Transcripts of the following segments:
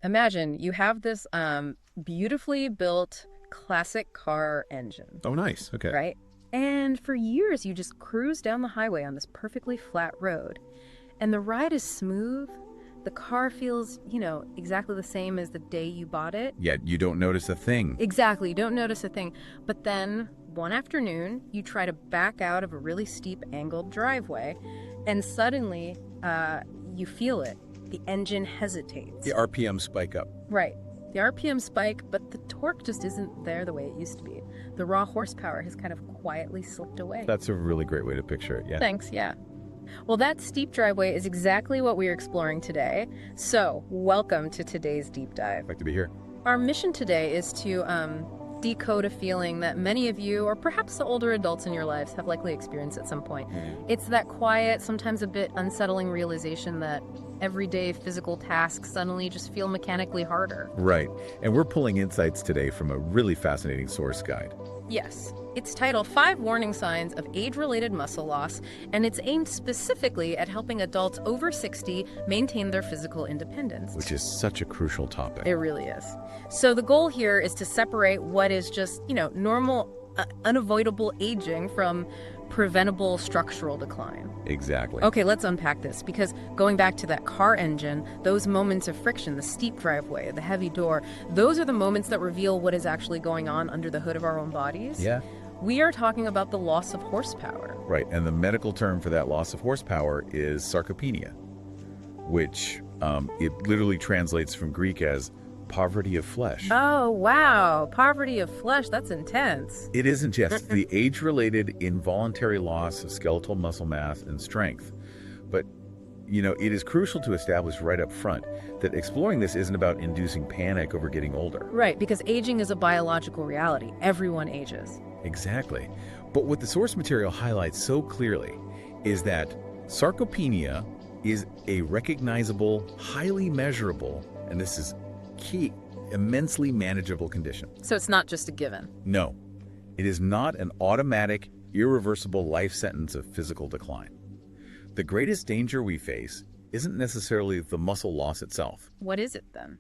Imagine you have this beautifully built classic car engine, Oh, nice. Okay. right? And for years, you just cruise down the highway on this perfectly flat road. And the ride is smooth. The car feels, exactly the same as the day you bought it. Yet you don't notice a thing. Exactly, you don't notice a thing. But then one afternoon, you try to back out of a really steep angled driveway, and suddenly you feel it. The engine hesitates. The RPM spike up. Right. The RPM spike, but the torque just isn't there the way it used to be. The raw horsepower has kind of quietly slipped away. That's a really great way to picture it, yeah. Thanks, yeah. Well, that steep driveway is exactly what we're exploring today. So, welcome to today's deep dive. Like to be here. Our mission today is to decode a feeling that many of you, or perhaps the older adults in your lives, have likely experienced at some point. It's that quiet, sometimes a bit unsettling realization that everyday physical tasks suddenly just feel mechanically harder. Right. And we're pulling insights today from a really fascinating source guide. Yes. It's titled 5 Warning Signs of Age-Related Muscle Loss, and it's aimed specifically at helping adults over 60 maintain their physical independence. Which is such a crucial topic. It really is. So the goal here is to separate what is just, normal, unavoidable aging from preventable structural decline. Exactly. Okay, let's unpack this, because going back to that car engine, those moments of friction, the steep driveway, the heavy door, those are the moments that reveal what is actually going on under the hood of our own bodies. Yeah. We are talking about the loss of horsepower. Right. And the medical term for that loss of horsepower is sarcopenia, which it literally translates from Greek as poverty of flesh. Oh, wow. Poverty of flesh. That's intense. It isn't just the age-related involuntary loss of skeletal muscle mass and strength. But, it is crucial to establish right up front that exploring this isn't about inducing panic over getting older. Right, because aging is a biological reality. Everyone ages. Exactly. But what the source material highlights so clearly is that sarcopenia is a recognizable, highly measurable, and this is key, immensely manageable condition. So it's not just a given. No, it is not an automatic, irreversible life sentence of physical decline. The greatest danger we face isn't necessarily the muscle loss itself. What is it then?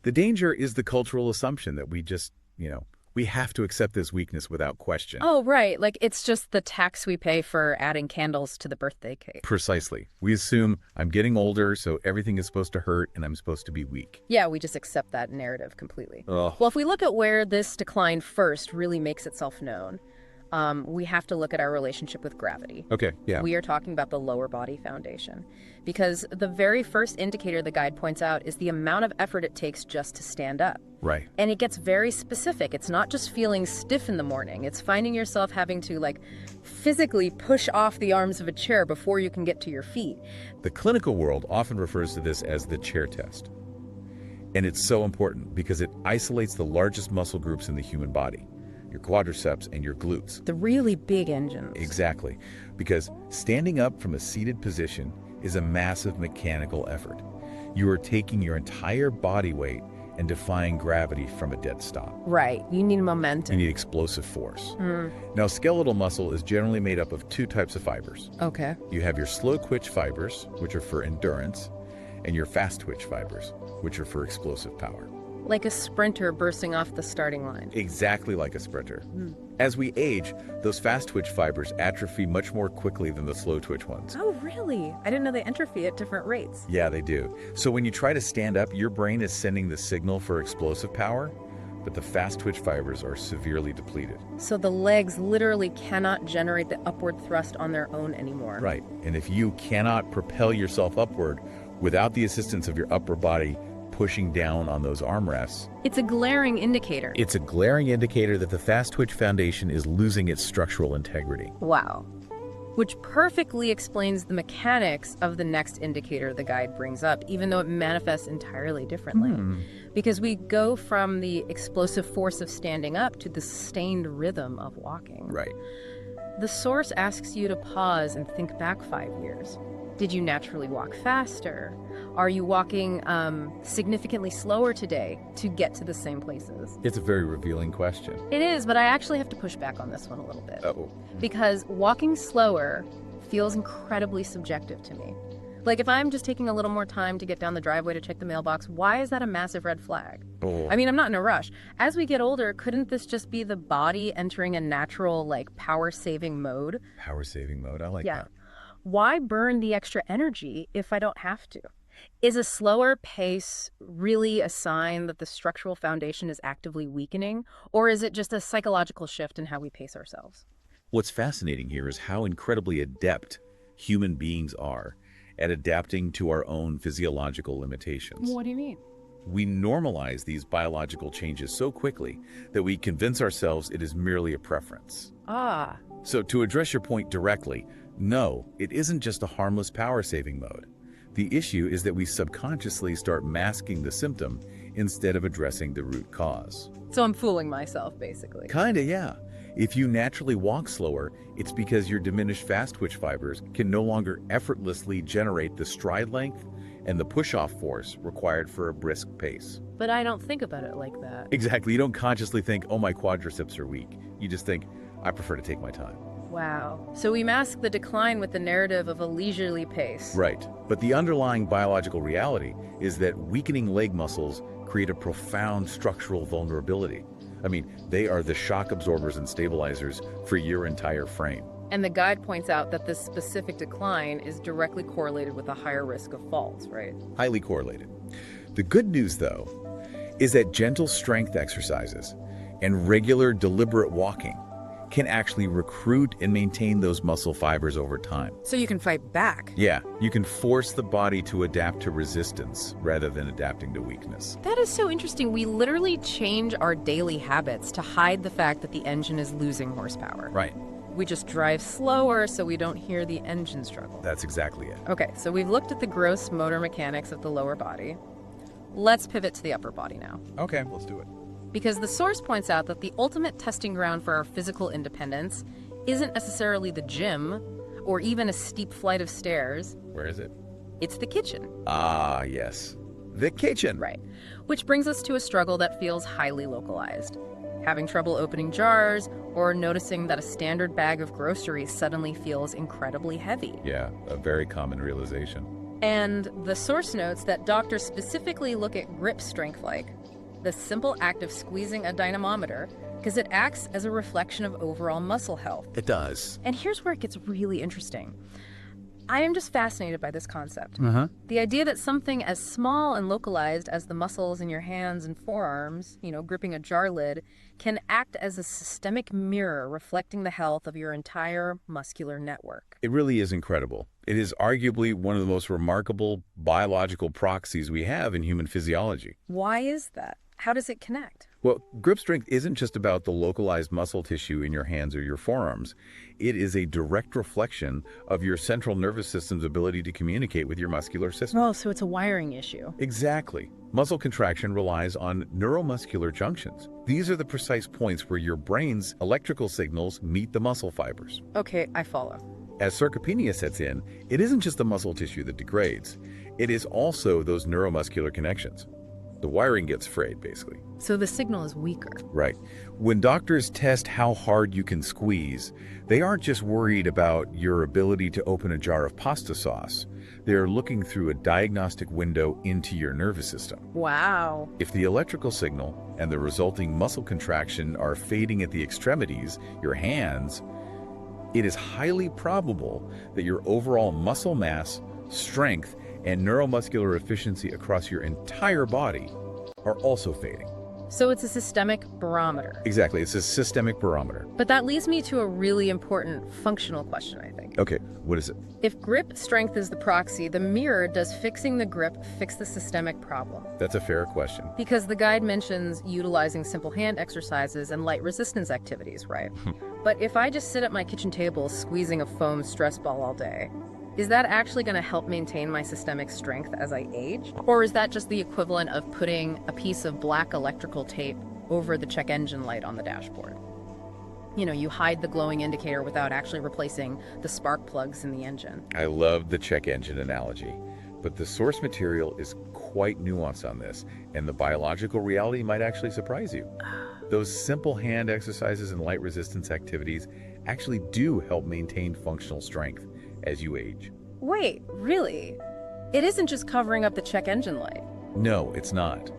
The danger is the cultural assumption that we just, we have to accept this weakness without question. Oh, right. Like it's just the tax we pay for adding candles to the birthday cake. Precisely. We assume I'm getting older, so everything is supposed to hurt and I'm supposed to be weak. Yeah, we just accept that narrative completely. Ugh. Well, if we look at where this decline first really makes itself known, we have to look at our relationship with gravity. Okay, yeah. We are talking about the lower body foundation, because the very first indicator the guide points out is the amount of effort it takes just to stand up. Right. And it gets very specific. It's not just feeling stiff in the morning. It's finding yourself having to physically push off the arms of a chair before you can get to your feet. The clinical world often refers to this as the chair test. And it's so important because it isolates the largest muscle groups in the human body, your quadriceps and your glutes. The really big engines. Exactly. Because standing up from a seated position is a massive mechanical effort. You are taking your entire body weight and defying gravity from a dead stop. Right. You need You momentum. need explosive force. Now, skeletal muscle is generally made up of 2 types of fibers. Okay. You have your slow twitch fibers, which are for endurance, and your fast twitch fibers, which are for explosive power. Like a sprinter bursting off the starting line. Exactly like a sprinter. As we age, those fast twitch fibers atrophy much more quickly than the slow twitch ones. Oh, really? I didn't know they atrophy at different rates. Yeah, they do. So when you try to stand up, your brain is sending the signal for explosive power, but the fast twitch fibers are severely depleted. So the legs literally cannot generate the upward thrust on their own anymore. Right. And if you cannot propel yourself upward without the assistance of your upper body pushing down on those armrests, It's a glaring indicator. it's a glaring indicator that the fast twitch foundation is losing its structural integrity. Wow. Which perfectly explains the mechanics of the next indicator the guide brings up, even though it manifests entirely differently. Because we go from the explosive force of standing up to the sustained rhythm of walking. Right. The source asks you to pause and think back 5 years. Did you naturally walk faster? Are you walking significantly slower today to get to the same places? It's a very revealing question. It is, but I actually have to push back on this one a little bit. Oh. Because walking slower feels incredibly subjective to me. Like if I'm just taking a little more time to get down the driveway to check the mailbox, why is that a massive red flag? Oh. I mean, I'm not in a rush. As we get older, couldn't this just be the body entering a natural, like, power-saving mode? Power-saving mode, I like Yeah. that. Why burn the extra energy if I don't have to? Is a slower pace really a sign that the structural foundation is actively weakening, or is it just a psychological shift in how we pace ourselves? What's fascinating here is how incredibly adept human beings are at adapting to our own physiological limitations. What do you mean? We normalize these biological changes so quickly that we convince ourselves it is merely a preference. Ah, So to address your point directly, no, it isn't just a harmless power-saving mode. The issue is that we subconsciously start masking the symptom instead of addressing the root cause. so I'm fooling myself, basically. Kinda, yeah. If you naturally walk slower, it's because your diminished fast twitch fibers can no longer effortlessly generate the stride length and the push-off force required for a brisk pace. But I don't think about it like that. Exactly. You don't consciously think, oh, my quadriceps are weak. You just think, I prefer to take my time. Wow. So we mask the decline with the narrative of a leisurely pace. Right. But the underlying biological reality is that weakening leg muscles create a profound structural vulnerability. I mean, they are the shock absorbers and stabilizers for your entire frame. And the guide points out that this specific decline is directly correlated with a higher risk of falls, right? Highly correlated. The good news, though, is that gentle strength exercises and regular deliberate walking can actually recruit and maintain those muscle fibers over time. So you can fight back. Yeah, you can force the body to adapt to resistance rather than adapting to weakness. That is so interesting. We literally change our daily habits to hide the fact that the engine is losing horsepower. Right. We just drive slower so we don't hear the engine struggle. That's exactly it. Okay, so we've looked at the gross motor mechanics of the lower body. Let's pivot to the upper body now. Okay, let's do it. Because the source points out that the ultimate testing ground for our physical independence isn't necessarily the gym or even a steep flight of stairs. Where is it? It's the kitchen. Ah, yes. The kitchen. Right. Which brings us to a struggle that feels highly localized. Having trouble opening jars or noticing that a standard bag of groceries suddenly feels incredibly heavy. Yeah, a very common realization. And the source notes that doctors specifically look at grip strength like the simple act of squeezing a dynamometer because it acts as a reflection of overall muscle health. It does. And here's where it gets really interesting. I am just fascinated by this concept. Uh-huh. The idea that something as small and localized as the muscles in your hands and forearms, gripping a jar lid, can act as a systemic mirror reflecting the health of your entire muscular network. It really is incredible. It is arguably one of the most remarkable biological proxies we have in human physiology. Why is that? How does it connect? Well, grip strength isn't just about the localized muscle tissue in your hands or your forearms. It is a direct reflection of your central nervous system's ability to communicate with your muscular system. Oh, so it's a wiring issue. Exactly. Muscle contraction relies on neuromuscular junctions. These are the precise points where your brain's electrical signals meet the muscle fibers. Okay, I follow. As sarcopenia sets in, it isn't just the muscle tissue that degrades. It is also those neuromuscular connections. The wiring gets frayed, basically. So the signal is weaker. Right. When doctors test how hard you can squeeze, they aren't just worried about your ability to open a jar of pasta sauce. They're looking through a diagnostic window into your nervous system. Wow. If the electrical signal and the resulting muscle contraction are fading at the extremities, your hands, it is highly probable that your overall muscle mass, strength, and neuromuscular efficiency across your entire body are also fading. So it's a systemic barometer. Exactly, it's a systemic barometer. But that leads me to a really important functional question, I think. Okay, what is it? If grip strength is the proxy, the mirror, does fixing the grip fix the systemic problem? That's a fair question. Because the guide mentions utilizing simple hand exercises and light resistance activities, right? But if I just sit at my kitchen table squeezing a foam stress ball all day, is that actually going to help maintain my systemic strength as I age? Or is that just the equivalent of putting a piece of black electrical tape over the check engine light on the dashboard? You hide the glowing indicator without actually replacing the spark plugs in the engine. I love the check engine analogy, but the source material is quite nuanced on this, and the biological reality might actually surprise you. Those simple hand exercises and light resistance activities actually do help maintain functional strength as you age. Wait, really? It isn't just covering up the check engine light. No, it's not.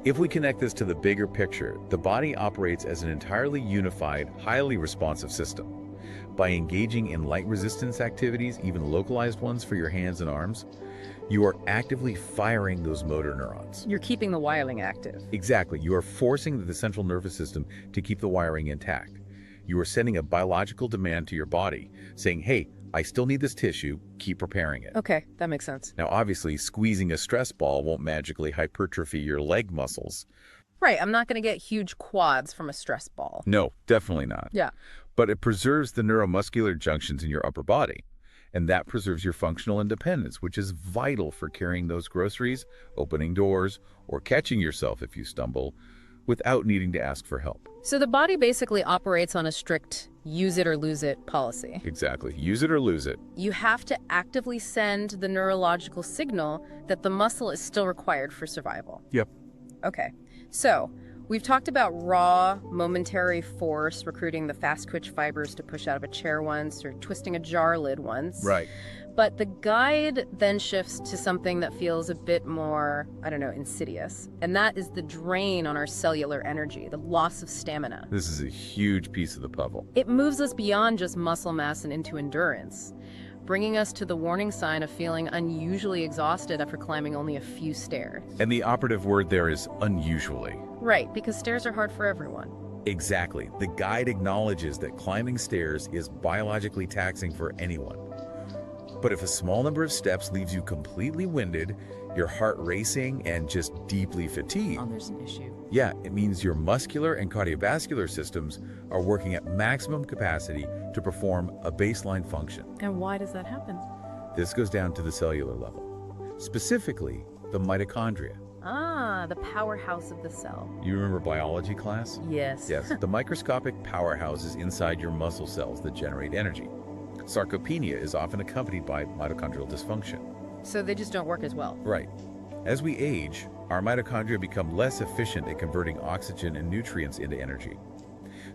If we connect this to the bigger picture, the body operates as an entirely unified, highly responsive system. By engaging in light resistance activities, even localized ones for your hands and arms, you are actively firing those motor neurons. You're keeping the wiring active. Exactly. You are forcing the central nervous system to keep the wiring intact. You are sending a biological demand to your body, saying, hey, I still need this tissue, keep repairing it. Okay, that makes sense. Now, obviously, squeezing a stress ball won't magically hypertrophy your leg muscles. Right, I'm not going to get huge quads from a stress ball. No, definitely not. Yeah. But it preserves the neuromuscular junctions in your upper body. And that preserves your functional independence, which is vital for carrying those groceries, opening doors, or catching yourself if you stumble, without needing to ask for help. So the body basically operates on a strict use it or lose it policy. Exactly. Use it or lose it. You have to actively send the neurological signal that the muscle is still required for survival. Yep. Okay, so we've talked about raw, momentary force, recruiting the fast twitch fibers to push out of a chair once or twisting a jar lid once. Right. But the guide then shifts to something that feels a bit more, I don't know, insidious. And that is the drain on our cellular energy, the loss of stamina. This is a huge piece of the puzzle. It moves us beyond just muscle mass and into endurance, bringing us to the warning sign of feeling unusually exhausted after climbing only a few stairs. And the operative word there is unusually. Right, because stairs are hard for everyone. Exactly. The guide acknowledges that climbing stairs is biologically taxing for anyone. But if a small number of steps leaves you completely winded, your heart racing, and just deeply fatigued, Oh, there's an issue. yeah, it means your muscular and cardiovascular systems are working at maximum capacity to perform a baseline function. And why does that happen? This goes down to the cellular level, specifically the mitochondria. Ah, the powerhouse of the cell. You remember biology class? Yes. Yes, the microscopic powerhouses inside your muscle cells that generate energy. Sarcopenia is often accompanied by mitochondrial dysfunction. So they just don't work as well. Right. As we age, our mitochondria become less efficient at converting oxygen and nutrients into energy.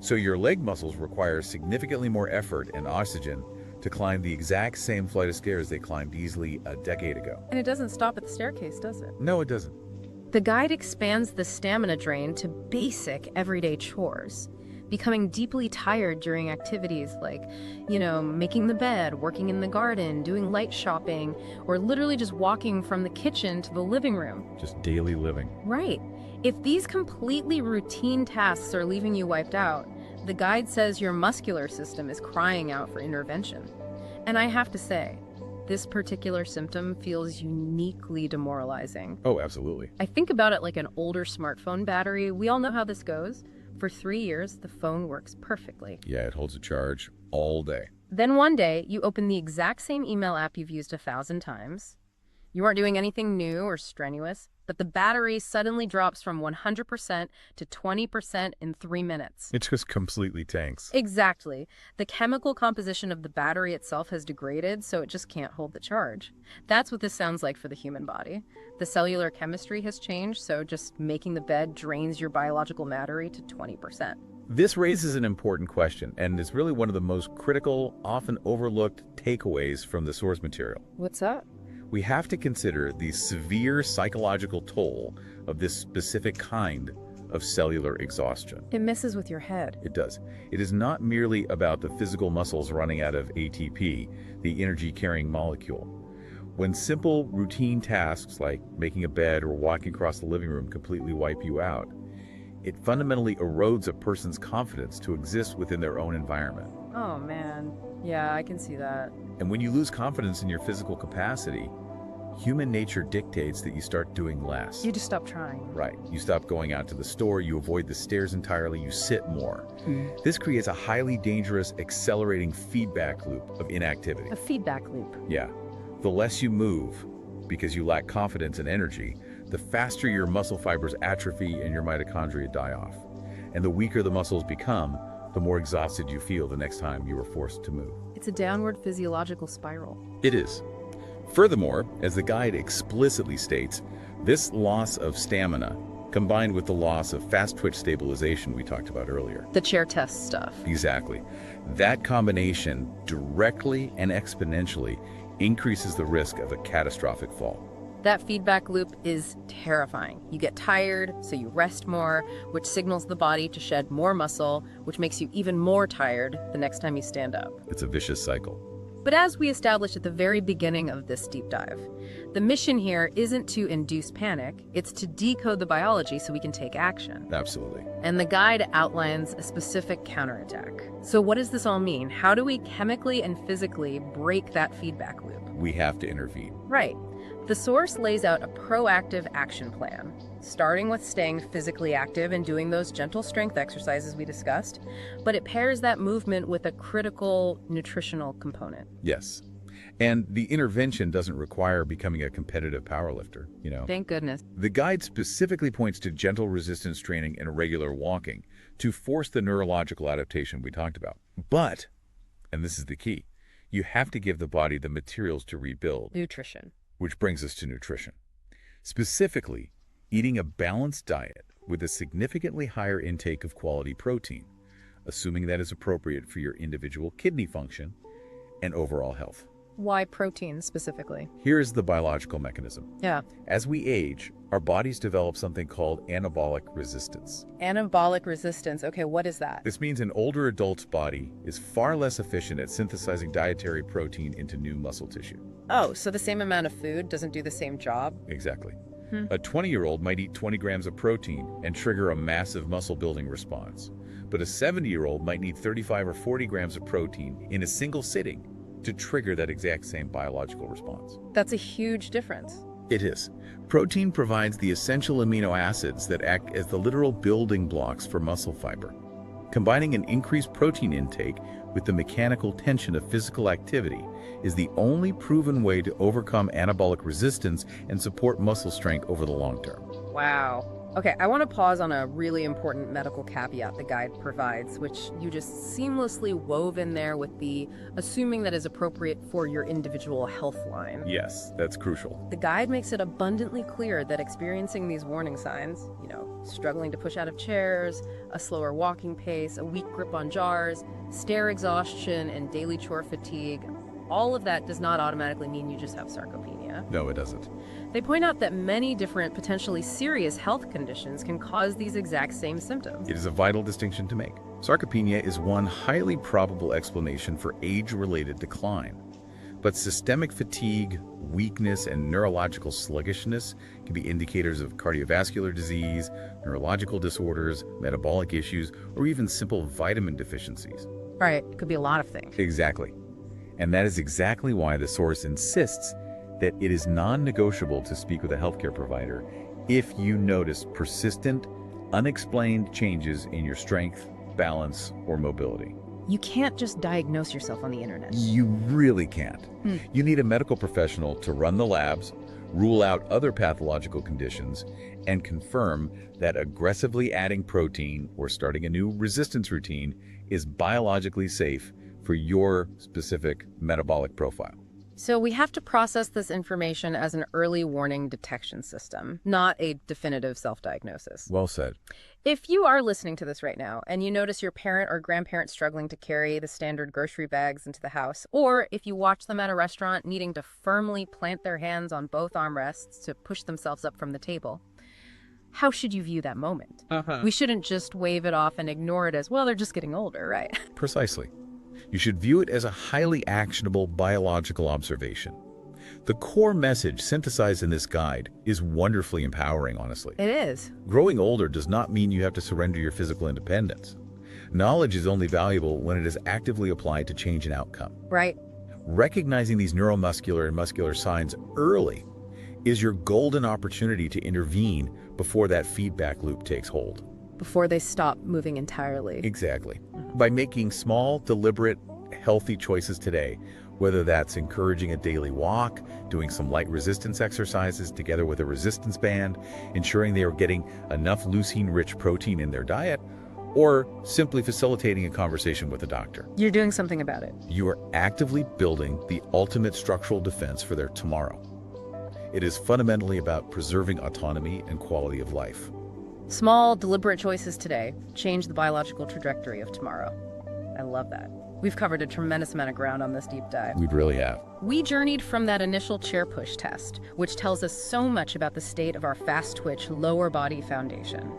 So your leg muscles require significantly more effort and oxygen to climb the exact same flight of stairs they climbed easily a decade ago. And it doesn't stop at the staircase, does it? No, it doesn't. The guide expands the stamina drain to basic everyday chores, becoming deeply tired during activities like, making the bed, working in the garden, doing light shopping, or literally just walking from the kitchen to the living room. Just daily living. Right. If these completely routine tasks are leaving you wiped out, the guide says your muscular system is crying out for intervention. And I have to say, this particular symptom feels uniquely demoralizing. Oh, absolutely. I think about it like an older smartphone battery. We all know how this goes. For 3 years, the phone works perfectly. Yeah, it holds a charge all day. Then one day, you open the exact same email app you've used 1,000 times. You aren't doing anything new or strenuous, but the battery suddenly drops from 100% to 20% in 3 minutes. It just completely tanks. Exactly. The chemical composition of the battery itself has degraded, so it just can't hold the charge. That's what this sounds like for the human body. The cellular chemistry has changed, so just making the bed drains your biological battery to 20%. This raises an important question, and is really one of the most critical, often overlooked takeaways from the source material. What's that? We have to consider the severe psychological toll of this specific kind of cellular exhaustion. It messes with your head. It does. It is not merely about the physical muscles running out of ATP, the energy-carrying molecule. When simple, routine tasks like making a bed or walking across the living room completely wipe you out, it fundamentally erodes a person's confidence to exist within their own environment. Oh, man. Yeah, I can see that. And when you lose confidence in your physical capacity, human nature dictates that you start doing less. You just stop trying. Right. You stop going out to the store, you avoid the stairs entirely, you sit more. This creates a highly dangerous, accelerating feedback loop of inactivity. A feedback loop. Yeah. The less you move, because you lack confidence and energy, the faster your muscle fibers atrophy and your mitochondria die off. And the weaker the muscles become, the more exhausted you feel the next time you are forced to move. It's a downward physiological spiral. It is. Furthermore, as the guide explicitly states, this loss of stamina, combined with the loss of fast twitch stabilization we talked about earlier. The chair test stuff. Exactly. That combination directly and exponentially increases the risk of a catastrophic fall. That feedback loop is terrifying. You get tired, so you rest more, which signals the body to shed more muscle, which makes you even more tired the next time you stand up. It's a vicious cycle. But as we established at the very beginning of this deep dive, the mission here isn't to induce panic, it's to decode the biology so we can take action. Absolutely. And the guide outlines a specific counterattack. So what does this all mean? How do we chemically and physically break that feedback loop? We have to intervene. Right. The source lays out a proactive action plan, starting with staying physically active and doing those gentle strength exercises we discussed, but it pairs that movement with a critical nutritional component. Yes. And the intervention doesn't require becoming a competitive powerlifter, Thank goodness. The guide specifically points to gentle resistance training and regular walking to force the neurological adaptation we talked about. But, and this is the key, you have to give the body the materials to rebuild. Nutrition. Which brings us to nutrition. Specifically, eating a balanced diet with a significantly higher intake of quality protein, assuming that is appropriate for your individual kidney function and overall health. Why protein specifically? Here's the biological mechanism. Yeah. As we age, our bodies develop something called anabolic resistance. Anabolic resistance. Okay, what is that? This means an older adult's body is far less efficient at synthesizing dietary protein into new muscle tissue. Oh, so the same amount of food doesn't do the same job? Exactly. A 20-year-old might eat 20 grams of protein and trigger a massive muscle-building response. But a 70-year-old might need 35 or 40 grams of protein in a single sitting to trigger that exact same biological response. That's a huge difference. It is. Protein provides the essential amino acids that act as the literal building blocks for muscle fiber. Combining an increased protein intake with the mechanical tension of physical activity is the only proven way to overcome anabolic resistance and support muscle strength over the long term. Wow. Okay, I want to pause on a really important medical caveat the guide provides, which you just seamlessly wove in there with the assuming that is appropriate for your individual health line. Yes, that's crucial. The guide makes it abundantly clear that experiencing these warning signs, struggling to push out of chairs, a slower walking pace, a weak grip on jars, stair exhaustion, and daily chore fatigue, all of that does not automatically mean you just have sarcopenia. No, it doesn't. They point out that many different potentially serious health conditions can cause these exact same symptoms. It is a vital distinction to make. Sarcopenia is one highly probable explanation for age-related decline. But systemic fatigue, weakness, and neurological sluggishness can be indicators of cardiovascular disease, neurological disorders, metabolic issues, or even simple vitamin deficiencies. Right, it could be a lot of things. Exactly. And that is exactly why the source insists that it is non-negotiable to speak with a healthcare provider if you notice persistent, unexplained changes in your strength, balance, or mobility. You can't just diagnose yourself on the internet. You really can't. You need a medical professional to run the labs, rule out other pathological conditions, and confirm that aggressively adding protein or starting a new resistance routine is biologically safe for your specific metabolic profile. So we have to process this information as an early warning detection system, not a definitive self-diagnosis. Well said. If you are listening to this right now and you notice your parent or grandparent struggling to carry the standard grocery bags into the house, or if you watch them at a restaurant needing to firmly plant their hands on both armrests to push themselves up from the table, how should you view that moment? We shouldn't just wave it off and ignore it as, well, they're just getting older, right? Precisely. You should view it as a highly actionable biological observation. The core message synthesized in this guide is wonderfully empowering, honestly. It is. Growing older does not mean you have to surrender your physical independence. Knowledge is only valuable when it is actively applied to change an outcome. Right. Recognizing these neuromuscular and muscular signs early is your golden opportunity to intervene before that feedback loop takes hold. Before they stop moving entirely. Exactly. By making small, deliberate, healthy choices today, whether that's encouraging a daily walk, doing some light resistance exercises together with a resistance band, ensuring they are getting enough leucine-rich protein in their diet, or simply facilitating a conversation with a doctor. You're doing something about it. You are actively building the ultimate structural defense for their tomorrow. It is fundamentally about preserving autonomy and quality of life. Small, deliberate choices today change the biological trajectory of tomorrow. I love that. We've covered a tremendous amount of ground on this deep dive. We really have. We journeyed from that initial chair push test, which tells us so much about the state of our fast-twitch lower body foundation,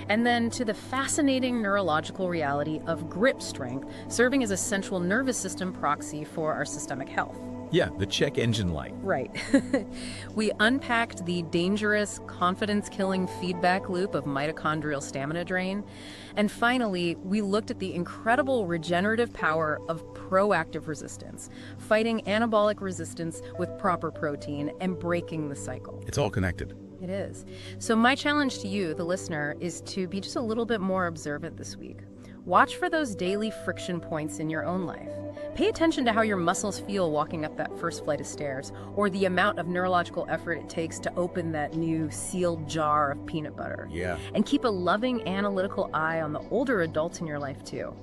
and then to the fascinating neurological reality of grip strength serving as a central nervous system proxy for our systemic health. Yeah, the check engine light. Right. We unpacked the dangerous, confidence-killing feedback loop of mitochondrial stamina drain. And finally, we looked at the incredible regenerative power of proactive resistance, fighting anabolic resistance with proper protein and breaking the cycle. It's all connected. It is. So my challenge to you, the listener, is to be just a little bit more observant this week. Watch for those daily friction points in your own life. Pay attention to how your muscles feel walking up that first flight of stairs, or the amount of neurological effort it takes to open that new sealed jar of peanut butter. Yeah. And keep a loving, analytical eye on the older adults in your life, too.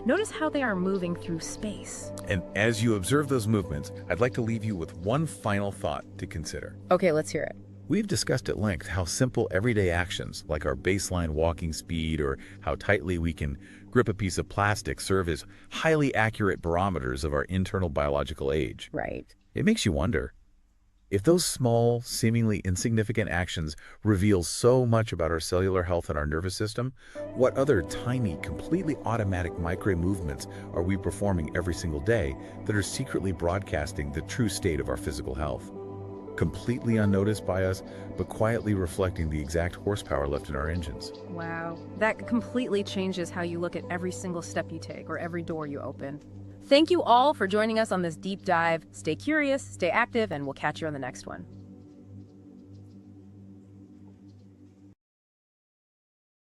Notice how they are moving through space. And as you observe those movements, I'd like to leave you with one final thought to consider. Okay, let's hear it. We've discussed at length how simple everyday actions, like our baseline walking speed or how tightly we can grip a piece of plastic, serve as highly accurate barometers of our internal biological age. Right. It makes you wonder, if those small, seemingly insignificant actions reveal so much about our cellular health and our nervous system, what other tiny, completely automatic micro-movements are we performing every single day that are secretly broadcasting the true state of our physical health? Completely unnoticed by us, but quietly reflecting the exact horsepower left in our engines. Wow. That completely changes how you look at every single step you take or every door you open. Thank you all for joining us on this deep dive. Stay curious, stay active, and we'll catch you on the next one.